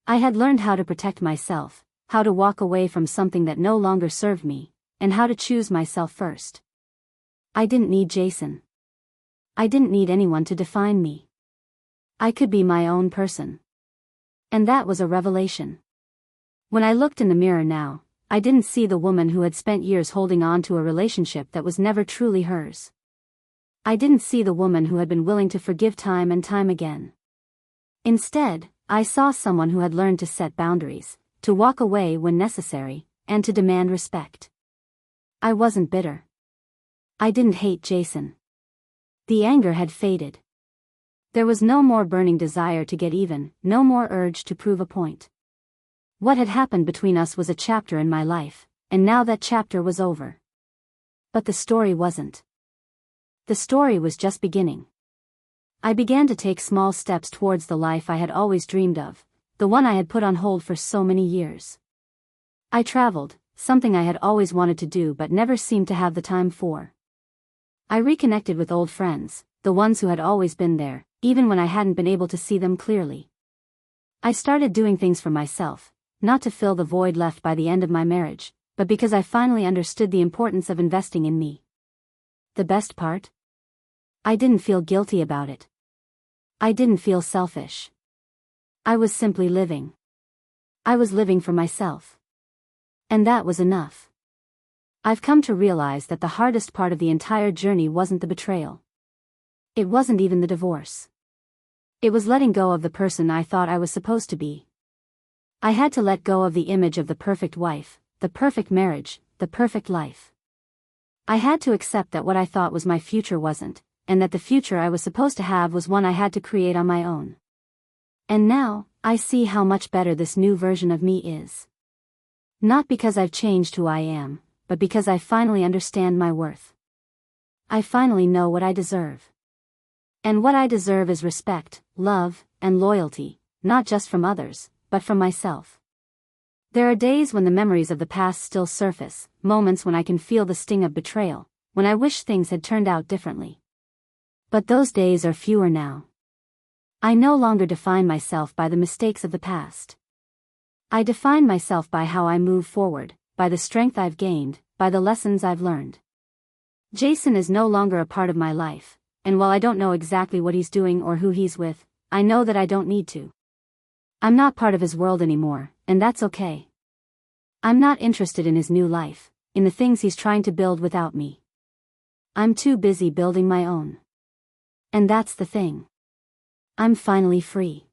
I had learned how to protect myself, how to walk away from something that no longer served me, and how to choose myself first. I didn't need Jason. I didn't need anyone to define me. I could be my own person. And that was a revelation. When I looked in the mirror now, I didn't see the woman who had spent years holding on to a relationship that was never truly hers. I didn't see the woman who had been willing to forgive time and time again. Instead, I saw someone who had learned to set boundaries, to walk away when necessary, and to demand respect. I wasn't bitter. I didn't hate Jason. The anger had faded. There was no more burning desire to get even, no more urge to prove a point. What had happened between us was a chapter in my life, and now that chapter was over. But the story wasn't. The story was just beginning. I began to take small steps towards the life I had always dreamed of, the one I had put on hold for so many years. I traveled, something I had always wanted to do but never seemed to have the time for. I reconnected with old friends, the ones who had always been there, even when I hadn't been able to see them clearly. I started doing things for myself, not to fill the void left by the end of my marriage, but because I finally understood the importance of investing in me. The best part? I didn't feel guilty about it. I didn't feel selfish. I was simply living. I was living for myself. And that was enough. I've come to realize that the hardest part of the entire journey wasn't the betrayal. It wasn't even the divorce. It was letting go of the person I thought I was supposed to be. I had to let go of the image of the perfect wife, the perfect marriage, the perfect life. I had to accept that what I thought was my future wasn't, and that the future I was supposed to have was one I had to create on my own. And now, I see how much better this new version of me is. Not because I've changed who I am, but because I finally understand my worth. I finally know what I deserve. And what I deserve is respect, love, and loyalty, not just from others, but from myself. There are days when the memories of the past still surface, moments when I can feel the sting of betrayal, when I wish things had turned out differently. But those days are fewer now. I no longer define myself by the mistakes of the past. I define myself by how I move forward, by the strength I've gained, by the lessons I've learned. Jason is no longer a part of my life, and while I don't know exactly what he's doing or who he's with, I know that I don't need to. I'm not part of his world anymore, and that's okay. I'm not interested in his new life, in the things he's trying to build without me. I'm too busy building my own. And that's the thing. I'm finally free.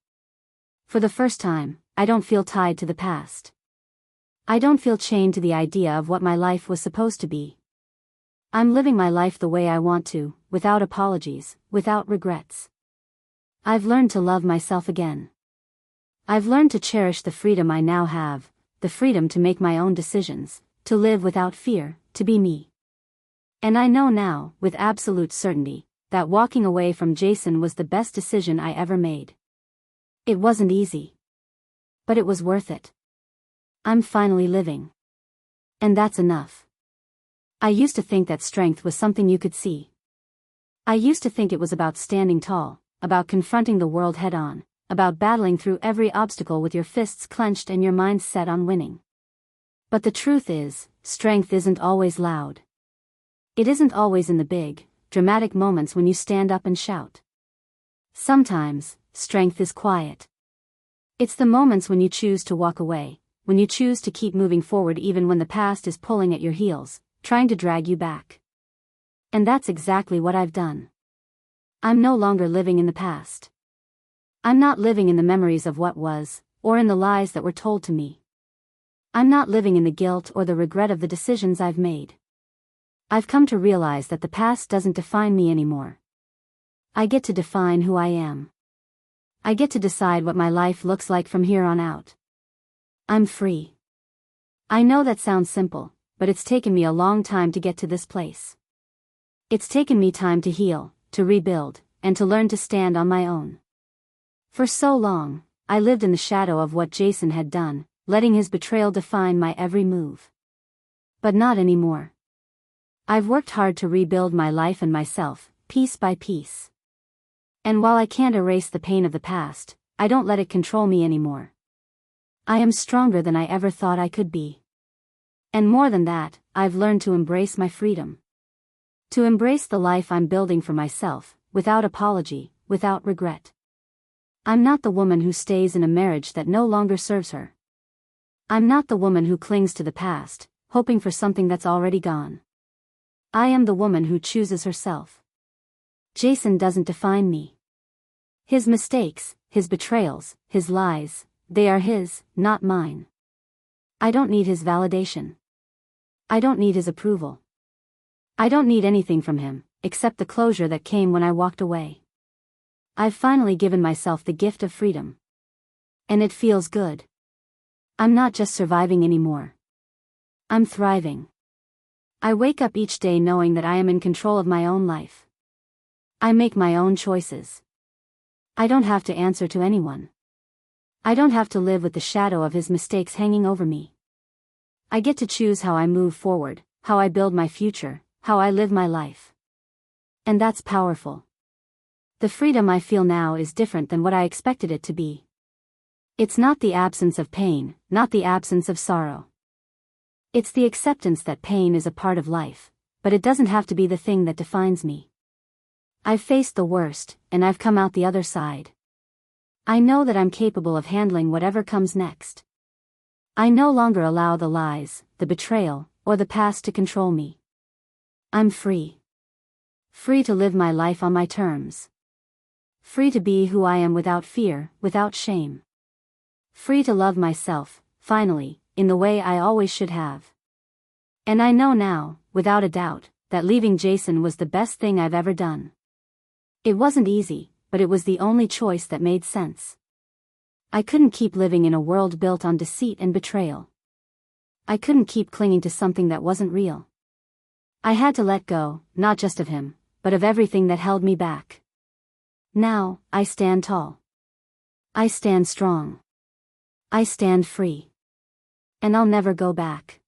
For the first time, I don't feel tied to the past. I don't feel chained to the idea of what my life was supposed to be. I'm living my life the way I want to, without apologies, without regrets. I've learned to love myself again. I've learned to cherish the freedom I now have, the freedom to make my own decisions, to live without fear, to be me. And I know now, with absolute certainty, that walking away from Jason was the best decision I ever made. It wasn't easy. But it was worth it. I'm finally living. And that's enough. I used to think that strength was something you could see. I used to think it was about standing tall, about confronting the world head-on, about battling through every obstacle with your fists clenched and your mind set on winning. But the truth is, strength isn't always loud. It isn't always in the big, dramatic moments when you stand up and shout. Sometimes, strength is quiet. It's the moments when you choose to walk away, when you choose to keep moving forward even when the past is pulling at your heels, trying to drag you back. And that's exactly what I've done. I'm no longer living in the past. I'm not living in the memories of what was, or in the lies that were told to me. I'm not living in the guilt or the regret of the decisions I've made. I've come to realize that the past doesn't define me anymore. I get to define who I am. I get to decide what my life looks like from here on out. I'm free. I know that sounds simple, but it's taken me a long time to get to this place. It's taken me time to heal, to rebuild, and to learn to stand on my own. For so long, I lived in the shadow of what Jason had done, letting his betrayal define my every move. But not anymore. I've worked hard to rebuild my life and myself, piece by piece. And while I can't erase the pain of the past, I don't let it control me anymore. I am stronger than I ever thought I could be. And more than that, I've learned to embrace my freedom. To embrace the life I'm building for myself, without apology, without regret. I'm not the woman who stays in a marriage that no longer serves her. I'm not the woman who clings to the past, hoping for something that's already gone. I am the woman who chooses herself. Jason doesn't define me. His mistakes, his betrayals, his lies, they are his, not mine. I don't need his validation. I don't need his approval. I don't need anything from him, except the closure that came when I walked away. I've finally given myself the gift of freedom. And it feels good. I'm not just surviving anymore. I'm thriving. I wake up each day knowing that I am in control of my own life. I make my own choices. I don't have to answer to anyone. I don't have to live with the shadow of his mistakes hanging over me. I get to choose how I move forward, how I build my future, how I live my life. And that's powerful. The freedom I feel now is different than what I expected it to be. It's not the absence of pain, not the absence of sorrow. It's the acceptance that pain is a part of life, but it doesn't have to be the thing that defines me. I've faced the worst, and I've come out the other side. I know that I'm capable of handling whatever comes next. I no longer allow the lies, the betrayal, or the past to control me. I'm free. Free to live my life on my terms. Free to be who I am without fear, without shame. Free to love myself, finally, in the way I always should have. And I know now, without a doubt, that leaving Jason was the best thing I've ever done. It wasn't easy, but it was the only choice that made sense. I couldn't keep living in a world built on deceit and betrayal. I couldn't keep clinging to something that wasn't real. I had to let go, not just of him, but of everything that held me back. Now, I stand tall. I stand strong. I stand free. And I'll never go back.